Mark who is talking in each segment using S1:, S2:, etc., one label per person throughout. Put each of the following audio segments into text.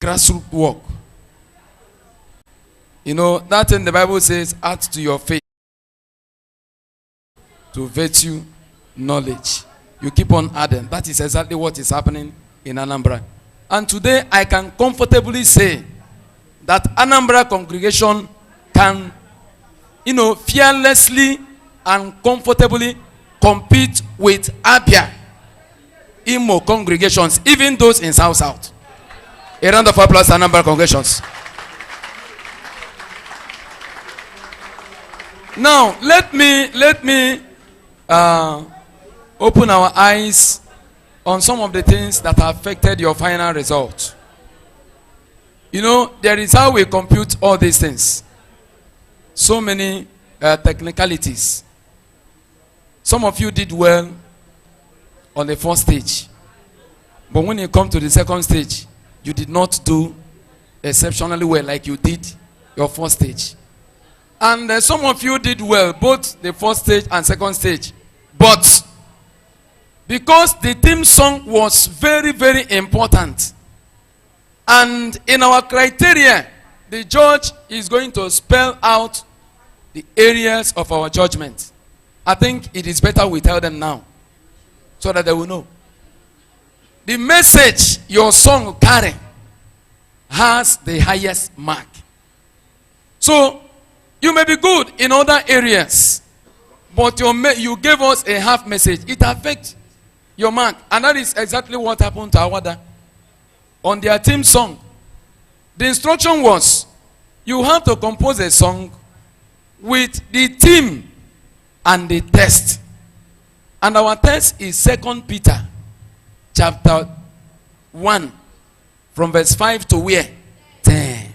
S1: grassroots work. You know, that in the Bible says, add to your faith, to virtue, knowledge. You keep on adding. That is exactly what is happening in Anambra. And today I can comfortably say that Anambra congregation can, fearlessly and comfortably compete with Abia, Imo congregations, even those in South. A round of applause, Anambra congregations. Now, let me open our eyes on some of the things that affected your final result. There is how we compute all these things. So many technicalities. Some of you did well on the first stage. But when you come to the second stage, you did not do exceptionally well like you did your first stage. And some of you did well, both the first stage and second stage. But because the theme song was very, very important, and in our criteria, the judge is going to spell out the areas of our judgment. I think it is better we tell them now, so that they will know. The message your song carry has the highest mark. So, you may be good in other areas, but you gave us a half message. It affects your mark. And that is exactly what happened to Awada. On their theme song, the instruction was, you have to compose a song with the theme and the text. And our text is 2 Peter chapter 1, from verse 5 to where? 10.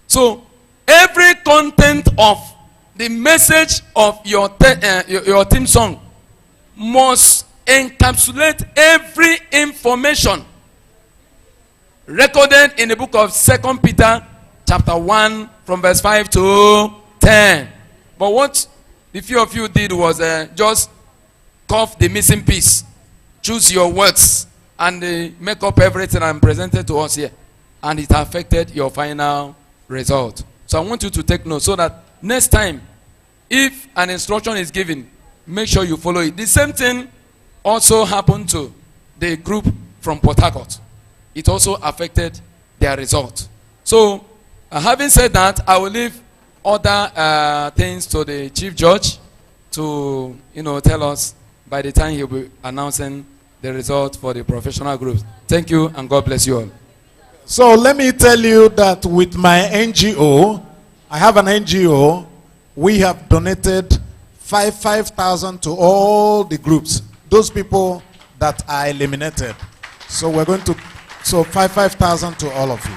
S1: So, every content of the message of your theme song must encapsulate every information recorded in the book of 2 Peter chapter 1 from verse 5 to 10. But what the few of you did was just cough the missing piece, choose your words, and make up everything and present it to us here. And it affected your final result. So I want you to take note so that next time, if an instruction is given, make sure you follow it. The same thing also happened to the group from Port Harcourt. It also affected their result. So, having said that, I will leave other things to the chief judge to, tell us by the time he'll be announcing the result for the professional groups. Thank you, and God bless you all.
S2: So let me tell you that with my NGO, I have an NGO, we have donated 5,000 to all the groups, those people that are eliminated. So we're going to, 5,000 to all of you.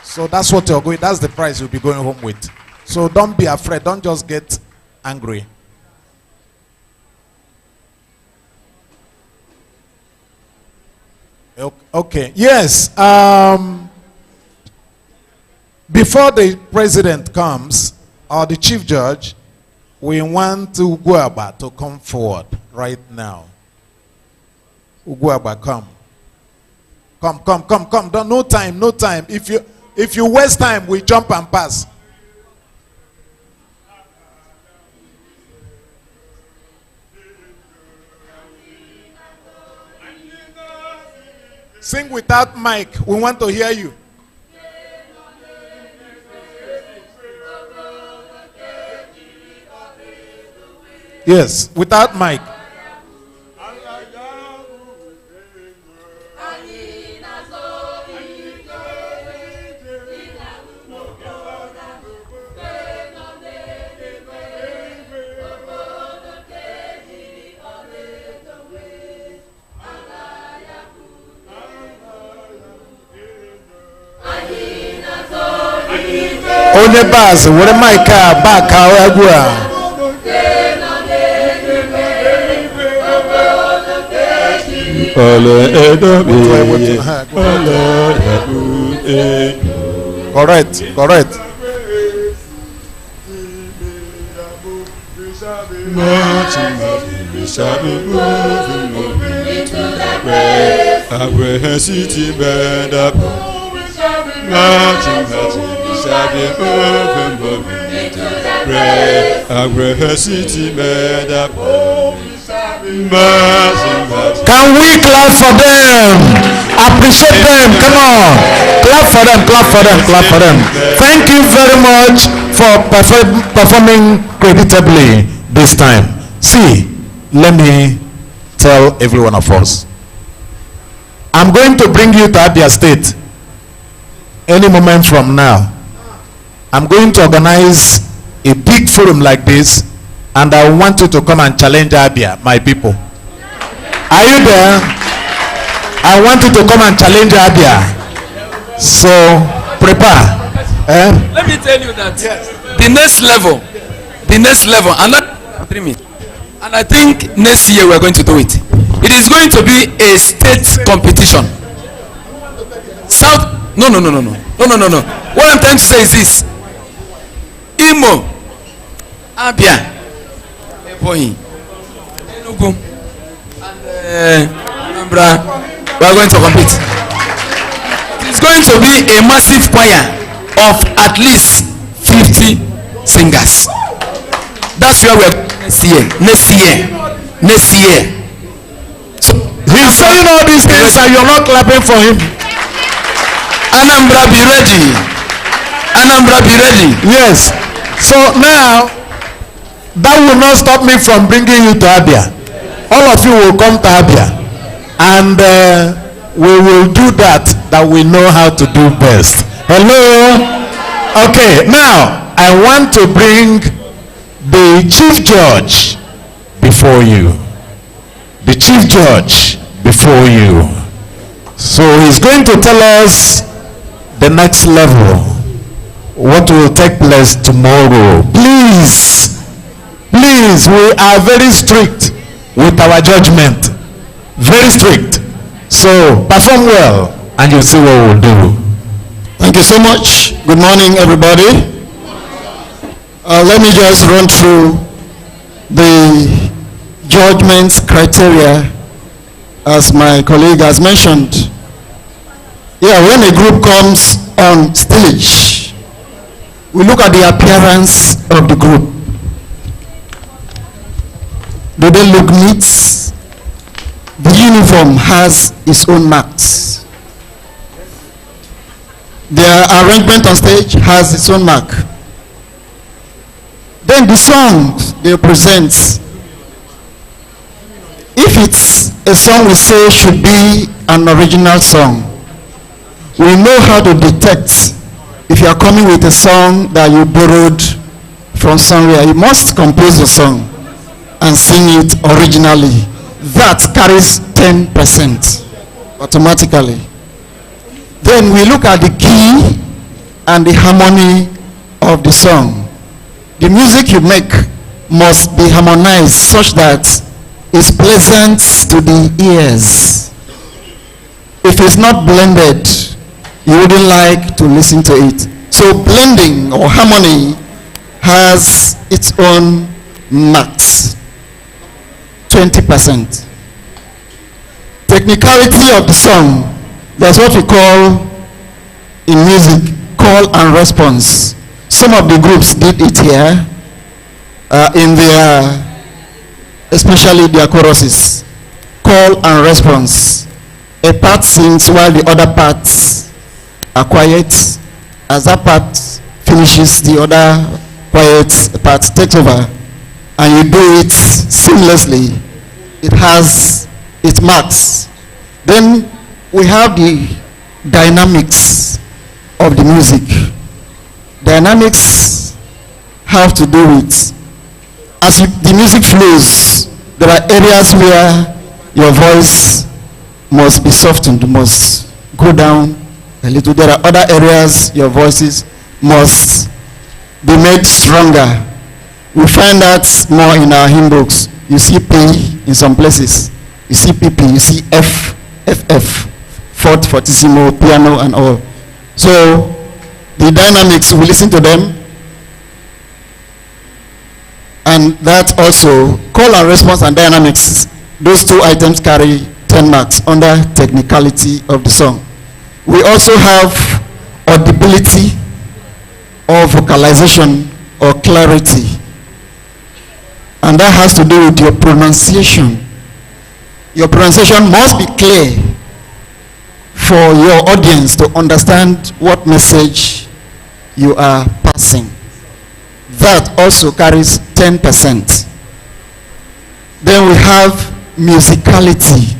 S2: So that's what you're going, that's the price you'll be going home with. So don't be afraid, don't just get angry. Okay, yes. Before the president comes, or the chief judge, we want Uguaba to come forward right now. Uguaba, come. Come. Don't, no time. If you waste time, we jump and pass. Sing without mic. We want to hear you. Yes, without mic. Onye baz, were mic back agua. Correct. Can we clap for them? Appreciate them. Come on. Clap for them, clap for them, clap for them. Thank you very much for performing creditably this time. See, let me tell every one of us. I'm going to bring you to Abia State any moment from now. I'm going to organize a big forum like this, and I want you to come and challenge Abia, my people. Are you there? I want you to come and challenge Abia. So prepare.
S1: Let me tell you that the next level, and I think next year we're going to do it. It is going to be a state competition. No. What I'm trying to say is this: Imo, Abia, Ebonyi, Enugu, and Anambra, we are going to compete. It's going to be a massive choir of at least 50 singers. That's where we're next year. So
S2: he's saying all these things and you're not clapping for him.
S1: Anambra, be ready.
S2: Yes. So now, that will not stop me from bringing you to Abia. All of you will come to Abia, and we will do that we know how to do best. Hello? Okay, now I want to bring the chief judge before you. The chief judge before you. So he's going to tell us the next level, what will take place tomorrow. Please, we are very strict with our judgment. Very strict. So perform well and you'll see what we'll do.
S3: Thank you so much. Good morning, everybody. Let me just run through the judgment criteria as my colleague has mentioned. Yeah, when a group comes on stage, we look at the appearance of the group. Do they look neat? The uniform has its own marks. Their arrangement on stage has its own mark. Then the songs they present, if it's a song we say should be an original song, we know how to detect if you are coming with a song that you borrowed from somewhere. You must compose the song and sing it originally. That carries 10% automatically. Then we look at the key and the harmony of the song. The music you make must be harmonized such that it's pleasant to the ears. If it's not blended, you wouldn't like to listen to it. So blending or harmony has its own marks. 20%. Technicality of the song, there's what we call in music call and response. Some of the groups did it here in their, especially their choruses. Call and response. A part sings while the other parts are quiet. As that part finishes, the other quiet part takes over, and you do it seamlessly. It has its marks. Then we have the dynamics of the music. Dynamics have to do with, as the music flows, there are areas where your voice must be softened, must go down a little. There are other areas your voices must be made stronger. We find that more in our hymn books. You see P in some places. You see PP, you see F, FF, fourth, fortissimo, piano, and all. So the dynamics, we listen to them. And that also, call and response and dynamics, those two items carry 10 marks under technicality of the song. We also have audibility or vocalization or clarity. And that has to do with your pronunciation. Your pronunciation must be clear for your audience to understand what message you are passing. That also carries 10%. Then we have musicality.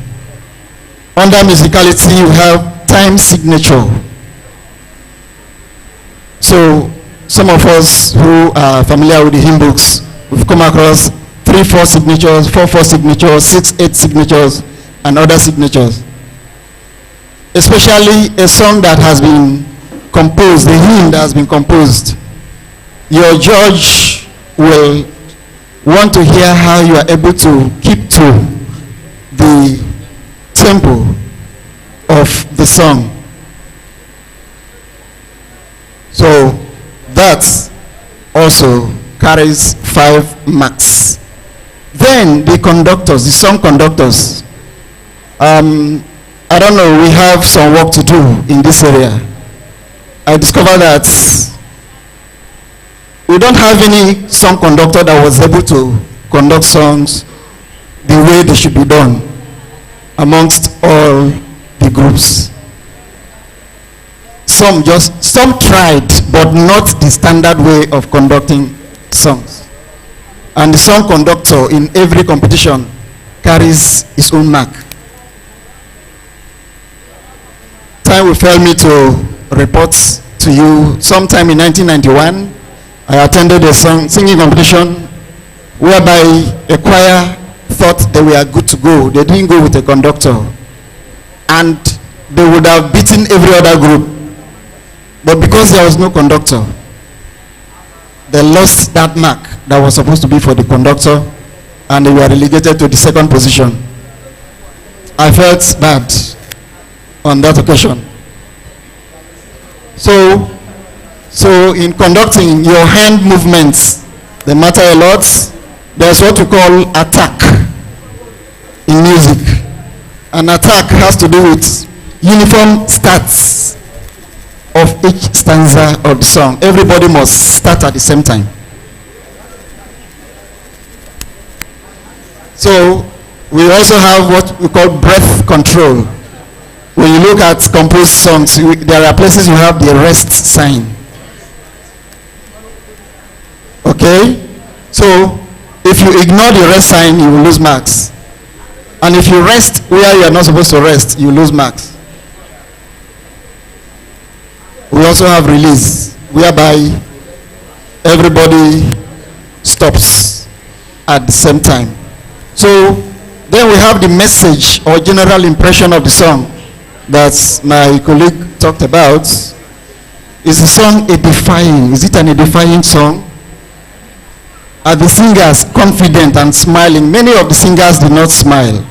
S3: Under musicality, you have time signature. So some of us who are familiar with the hymn books, we've come across 3/4 signatures, 4/4 signatures, 6/8 signatures, and other signatures. Especially a song that has been composed, a hymn that has been composed. Your judge will want to hear how you are able to keep to the tempo of the song. So that also carries 5 marks. Then the conductors, the song conductors. I don't know, we have some work to do in this area. I discovered that we don't have any song conductor that was able to conduct songs the way they should be done amongst all the groups. Some tried, but not the standard way of conducting songs. And the song conductor in every competition carries his own mark. Time will fail me to report to you. Sometime in 1991, I attended a singing competition whereby a choir thought they were good to go. They didn't go with a conductor. And they would have beaten every other group. But because there was no conductor, they lost that mark that was supposed to be for the conductor, and they were relegated to the second position. I felt bad on that occasion. So in conducting, your hand movements, they matter a lot. There's what we call attack in music. An attack has to do with uniform starts of each stanza of the song. Everybody must start at the same time. So we also have what we call breath control. When you look at composed songs, there are places you have the rest sign. Okay? So if you ignore the rest sign, you will lose marks. And if you rest where you are not supposed to rest, you lose marks. We also have release, whereby everybody stops at the same time. So then we have the message or general impression of the song that my colleague talked about. Is the song edifying? Is it an edifying song? Are the singers confident and smiling? Many of the singers did not smile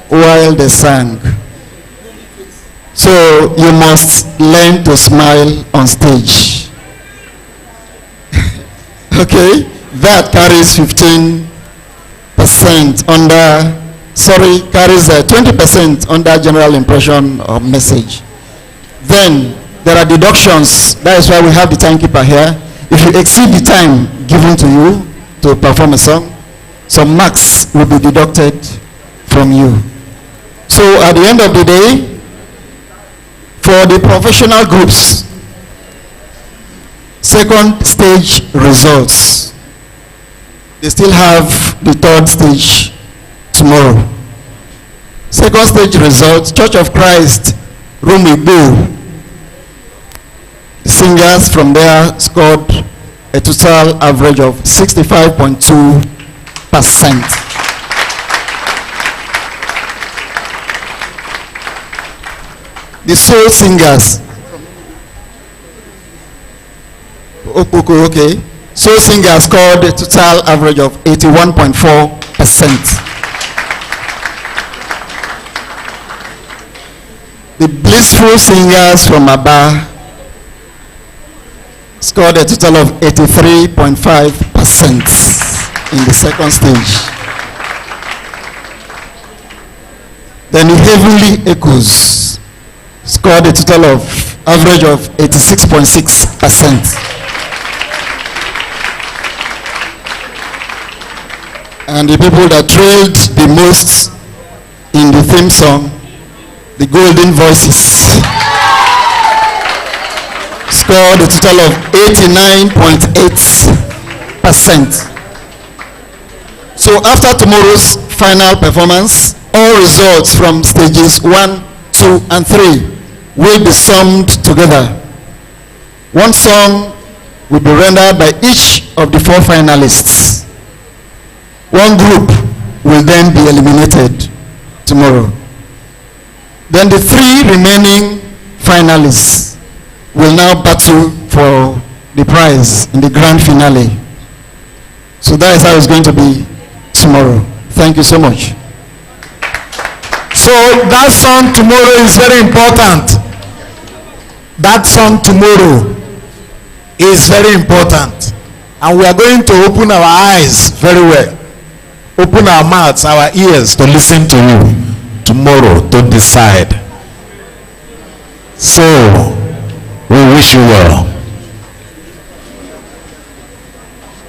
S3: while they sang. So you must learn to smile on stage. Okay? That carries 15% carries 20% under general impression or message. Then there are deductions. That is why we have the timekeeper here. If you exceed the time given to you to perform a song, some marks will be deducted from you. So at the end of the day, for the professional groups, second stage results. They still have the third stage tomorrow. Second stage results, Church of Christ, Rumigbo. The singers from there scored a total average of 65.2%. The soul singers. Okay. Soul singers scored a total average of 81.4%. The blissful singers from Aba scored a total of 83.5% in the second stage. Then the heavenly echoes scored a total of average of 86.6%. And the people that trailed the most in the theme song, the Golden Voices, scored a total of 89.8%. So after tomorrow's final performance, all results from stages 1, 2, and 3 will be summed together. One song will be rendered by each of the 4 finalists. One group will then be eliminated tomorrow. Then the 3 remaining finalists will now battle for the prize in the grand finale. So that is how it's going to be tomorrow. Thank you so much.
S2: So that song tomorrow is very important. That song tomorrow is very important. And we are going to open our eyes very well. Open our mouths, our ears to listen to you tomorrow to decide. So, we wish you well.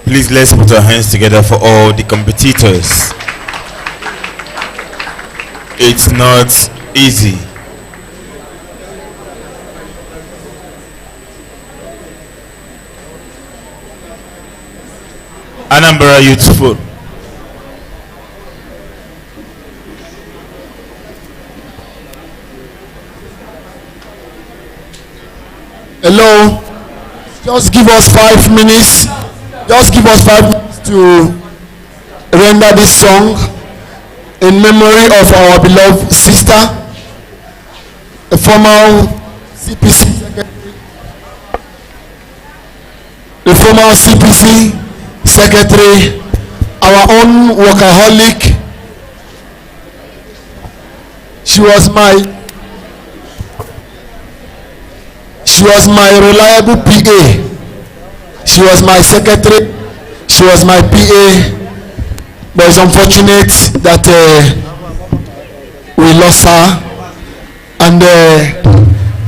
S4: Please let's put our hands together for all the competitors. It's not easy. Anambra Youthful.
S3: Hello. Just give us 5 minutes. Just give us 5 minutes to render this song in memory of our beloved sister, the former CPC secretary, our own workaholic. She was my reliable PA. She was my secretary. She was my PA. But it's unfortunate that we lost her. And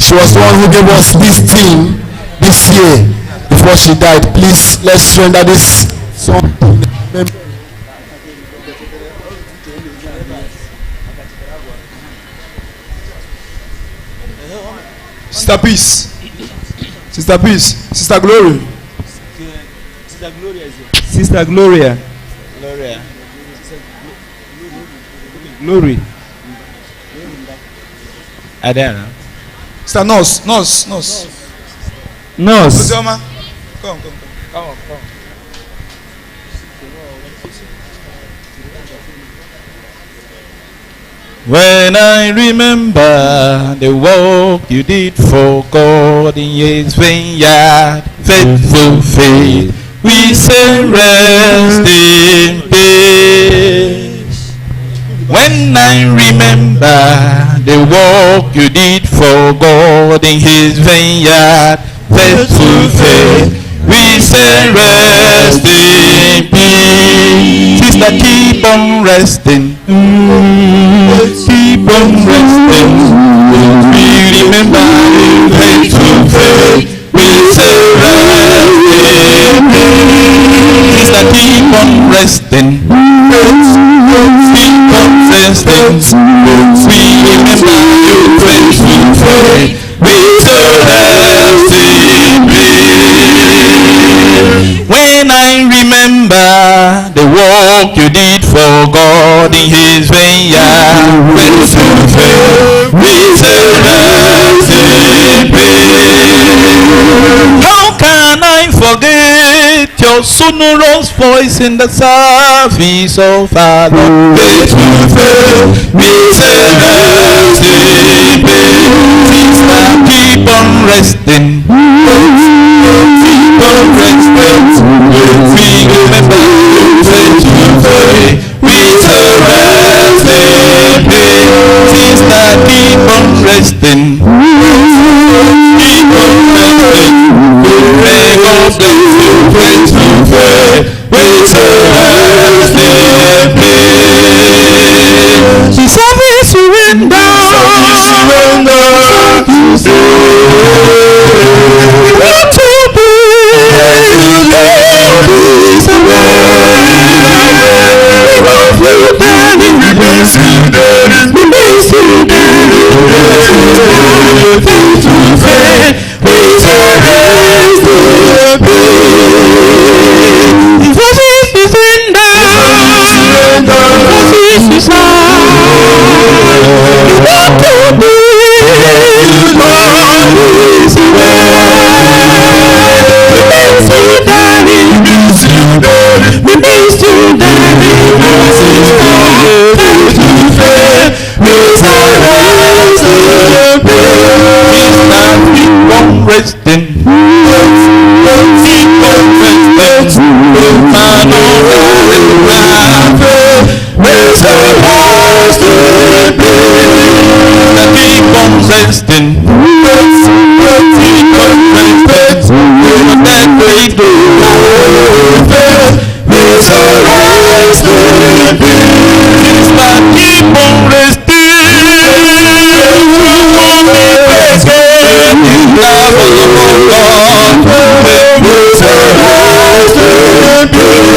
S3: she was the one who gave us this team this year before she died. Please, let's render this song.
S5: Sister Peace. Sister Peace. Sister Glory.
S6: Sister Gloria is here.
S5: Sister Gloria.
S6: Gloria.
S5: Glory.
S6: Adana.
S5: Sister Nurse.
S6: Nurse.
S5: Come.
S6: When I remember the work you did for God in His vineyard, faithful faith, we say rest in peace. When I remember the work you did for God in His vineyard, faithful faith, we say rest in peace. Sister, keep on resting. Keep on resting. We remember you faithful faith. We say rest in peace. Sister, keep on resting. Keep on resting. We remember you faithful faith. We say rest in peace. When I remember the work you did for God in His vineyard, faithful faith, we say rest in peace. How can I forget your sonorous voice in the service of our Lord? Faithful faith, we say rest in peace. Sister, keep on resting. Keep on resting. We remember you faithful faith. We say rest in peace. Sister, keep on resting. Keep on resting. We pray God bless you faithful faith. We say rest in peace. The service surrender. Keep